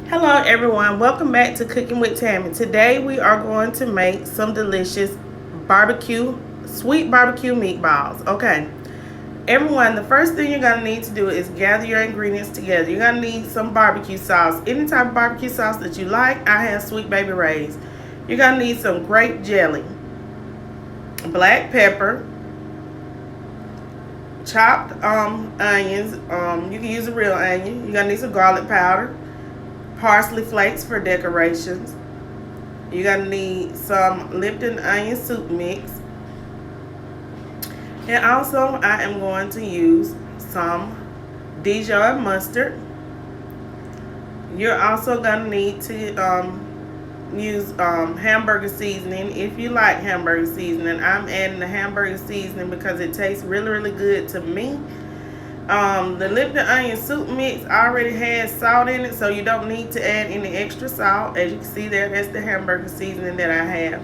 Hello everyone, welcome back to Cooking with Tammy. Today we are going to make some delicious sweet barbecue meatballs. Okay, everyone, the first thing you're going to need to do is gather your ingredients together. You're going to need some barbecue sauce, any type of barbecue sauce that you like. I have Sweet Baby Ray's. You're going to need some grape jelly, black pepper, chopped onions. You can use a real onion. You're going to need some garlic powder, parsley flakes for decorations. You're gonna need some Lipton onion soup mix, and also I am going to use some Dijon mustard. You're also gonna need to use hamburger seasoning if you like hamburger seasoning. I'm adding the hamburger seasoning because it tastes really good to me. The Lipton onion soup mix already has salt in it, so you don't need to add any extra salt. As you can see there, that's the hamburger seasoning that I have.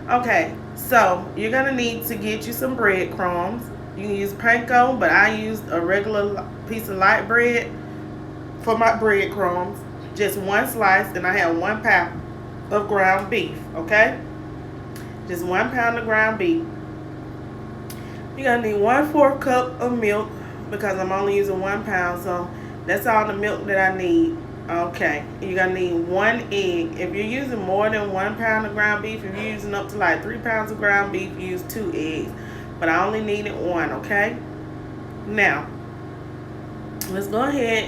Okay, so you're gonna need to get you some breadcrumbs. You can use panko, but I used a regular piece of light bread for my breadcrumbs. Just one slice, and I have 1 pound of ground beef. Okay, just 1 pound of ground beef. You're gonna need 1/4 cup of milk, because I'm only using 1 pound, so that's all the milk that I need. Okay, you're gonna need 1 egg. If you're using more than 1 pound of ground beef, if you're using up to like 3 pounds of ground beef, use 2 eggs. But I only needed 1, okay? Now, let's go ahead,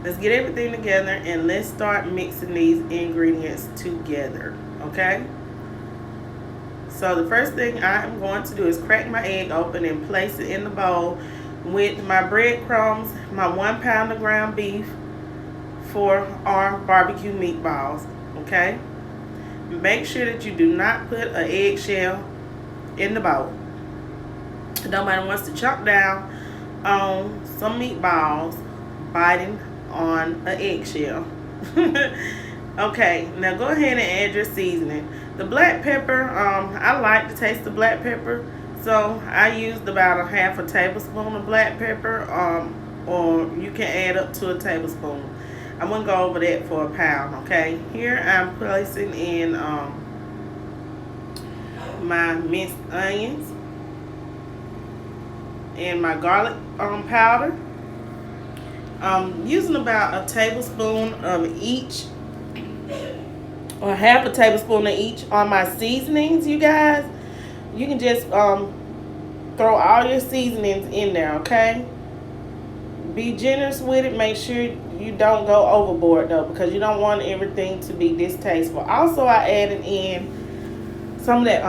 let's get everything together, and let's start mixing these ingredients together, okay? So the first thing I am going to do is crack my egg open and place it in the bowl with my breadcrumbs, my 1 pound of ground beef for our barbecue meatballs. Okay, make sure that you do not put an eggshell in the bowl. Nobody wants to chop down on some meatballs biting on an eggshell. Okay, now go ahead and add your seasoning. The black pepper, I like the taste of black pepper, so I used about a 1/2 tablespoon of black pepper, or you can add up to a tablespoon. I'm gonna go over that for a pound. Okay, here I'm placing in my minced onions and my garlic powder. Using about a tablespoon of each, or 1/2 tablespoon of each on my seasonings. You guys, you can just throw all your seasonings in there. Okay, be generous with it. Make sure you don't go overboard though, because you don't want everything to be distasteful. Also, I added in some of that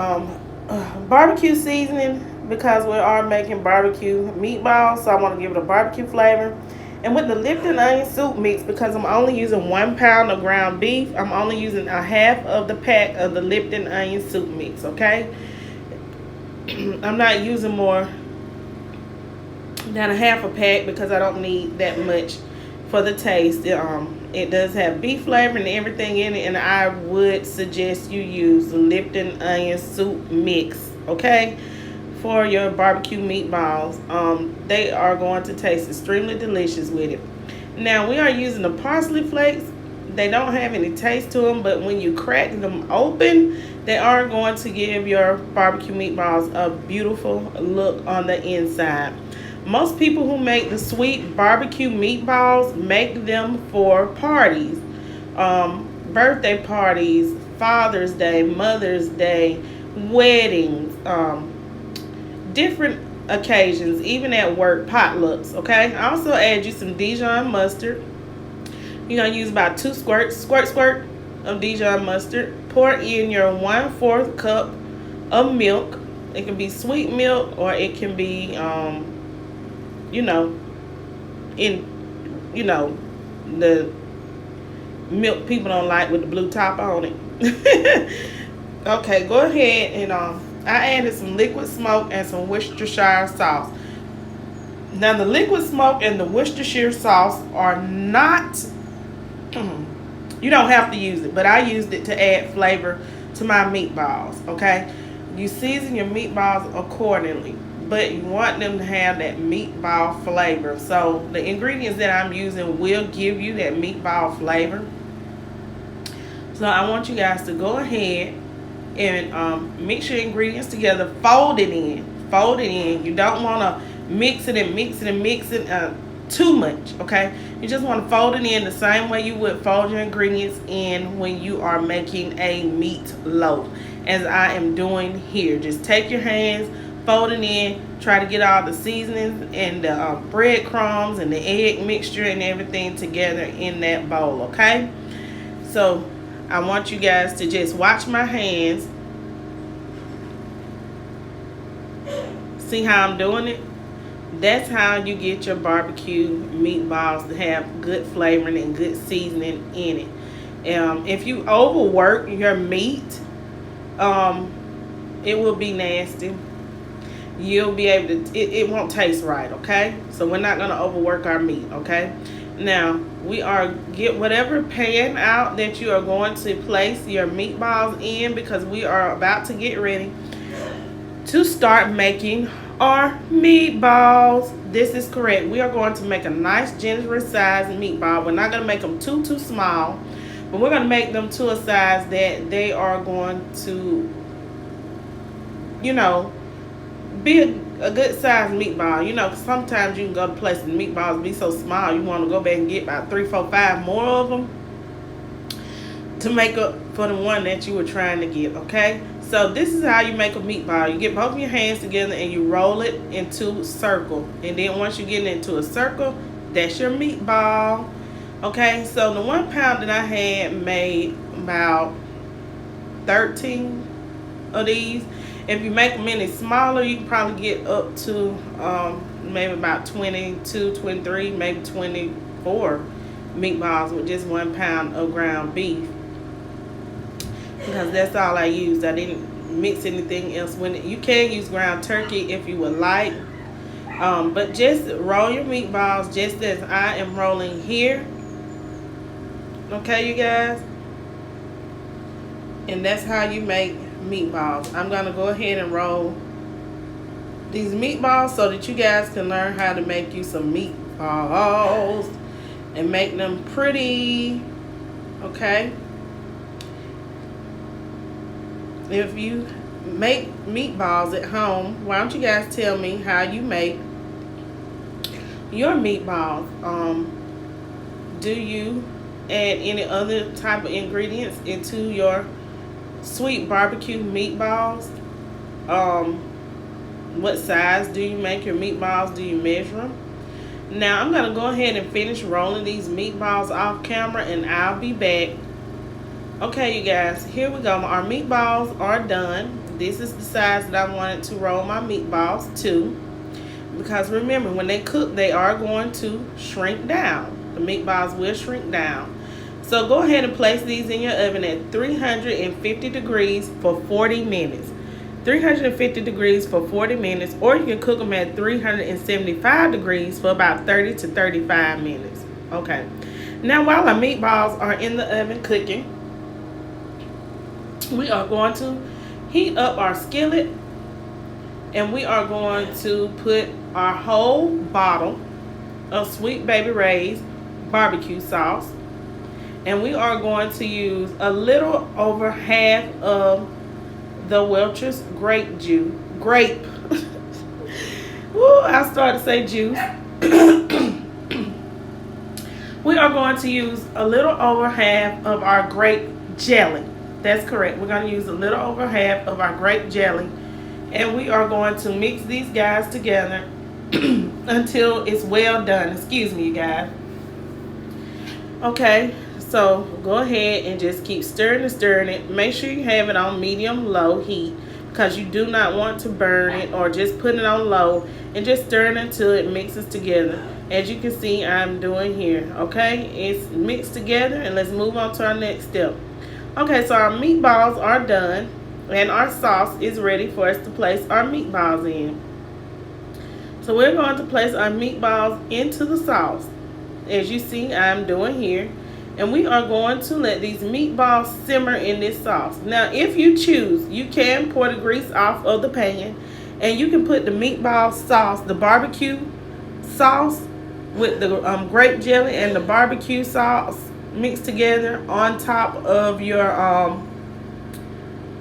barbecue seasoning, because we are making barbecue meatballs, so I want to give it a barbecue flavor. And with the Lipton onion soup mix, because I'm only using 1 pound of ground beef, I'm only using a 1/2 of the pack of the Lipton onion soup mix. Okay, I'm not using more than a 1/2 a pack, because I don't need that much for the taste. It does have beef flavor and everything in it, and I would suggest you use the Lipton onion soup mix. Okay, for your barbecue meatballs. They are going to taste extremely delicious with it. Now we are using the parsley flakes. They don't have any taste to them, but when you crack them open, they are going to give your barbecue meatballs a beautiful look on the inside. Most people who make the sweet barbecue meatballs make them for parties, birthday parties, Father's Day, Mother's Day, weddings, different occasions, even at work, potlucks. Okay, I also add you some Dijon mustard. You're gonna use about 2 squirts of Dijon mustard. Pour in your 1/4 cup of milk. It can be sweet milk, or it can be the milk people don't like with the blue top on it. Okay, go ahead and I added some liquid smoke and some Worcestershire sauce. Now the liquid smoke and the Worcestershire sauce are not, you don't have to use it, but I used it to add flavor to my meatballs. Okay, you season your meatballs accordingly. but you want them to have that meatball flavor. So the ingredients that I'm using will give you that meatball flavor. So I want you guys to go ahead and mix your ingredients together. Fold it in. Fold it in. You don't want to mix it and mix it and mix it too much, okay? You just want to fold it in the same way you would fold your ingredients in when you are making a meatloaf, as I am doing here. Just take your hands, fold it in, try to get all the seasonings and the breadcrumbs and the egg mixture and everything together in that bowl, okay? So I want you guys to just watch my hands. See how I'm doing it? That's how you get your barbecue meatballs to have good flavoring and good seasoning in it. If you overwork your meat, it will be nasty. You'll be able to, it won't taste right, okay? So we're not going to overwork our meat, okay? Now, we are, get whatever pan out that you are going to place your meatballs in, because we are about to get ready to start making our meatballs. This is correct. We are going to make a nice generous size meatball. We're not going to make them too small, but we're going to make them to a size that they are going to, you know, be a good size meatball. You know, sometimes you can go to places and meatballs be so small you want to go back and get about 3, 4, 5 more of them to make up for the one that you were trying to get, okay? So this is how you make a meatball. You get both of your hands together and you roll it into a circle. And then once you get into a circle, that's your meatball. Okay, so the 1 pound that I had made about 13 of these. If you make them any smaller, you can probably get up to maybe about 22, 23, maybe 24 meatballs with just 1 pound of ground beef. Because that's all I used. I didn't mix anything else with it. You can use ground turkey if you would like. But just roll your meatballs just as I am rolling here. Okay, you guys? And that's how you make meatballs. I'm going to go ahead and roll these meatballs so that you guys can learn how to make you some meatballs and make them pretty. Okay? If you make meatballs at home, why don't you guys tell me how you make your meatballs? Do you add any other type of ingredients into your sweet barbecue meatballs? What size do you make your meatballs? Do you measure them? Now I'm going to go ahead and finish rolling these meatballs off camera and I'll be back. Okay, you guys, here we go. Our meatballs are done. This is the size that I wanted to roll my meatballs to. Because remember, when they cook, they are going to shrink down. The meatballs will shrink down. So go ahead and place these in your oven at 350 degrees for 40 minutes. 350 degrees for 40 minutes, or you can cook them at 375 degrees for about 30 to 35 minutes. Okay. Now, while our meatballs are in the oven cooking, we are going to heat up our skillet and we are going to put our whole bottle of Sweet Baby Ray's barbecue sauce, and we are going to use a little over half of the Welch's grape juice. Grape. Woo, I started to say juice. We are going to use a little over half of our grape jelly. That's correct. We're going to use a little over half of our grape jelly. And we are going to mix these guys together until it's well done. Excuse me, you guys. Okay, so go ahead and just keep stirring and stirring it. Make sure you have it on medium-low heat, because you do not want to burn it, or just put it on low and just stir it until it mixes together. As you can see, I'm doing here. Okay, it's mixed together, and let's move on to our next step. Okay, so our meatballs are done and our sauce is ready for us to place our meatballs in. So we're going to place our meatballs into the sauce, as you see I'm doing here. And we are going to let these meatballs simmer in this sauce. Now, if you choose, you can pour the grease off of the pan And you can put the meatball sauce, the barbecue sauce, with the grape jelly and the barbecue sauce mixed together on top of your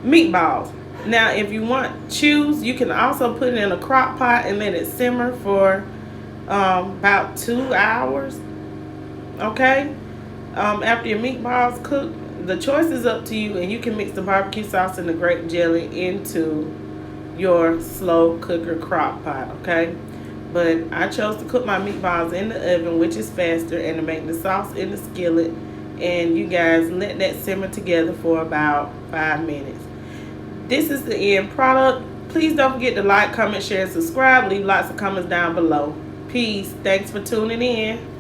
meatballs. Now, if you choose, you can also put it in a crock pot and let it simmer for about 2 hours. Okay? After your meatballs cook, the choice is up to you, and you can mix the barbecue sauce and the grape jelly into your slow cooker crock pot. Okay? But I chose to cook my meatballs in the oven, which is faster, and to make the sauce in the skillet. And you guys let that simmer together for about 5 minutes. This is the end product. Please don't forget to like, comment, share, and subscribe. Leave lots of comments down below. Peace. Thanks for tuning in.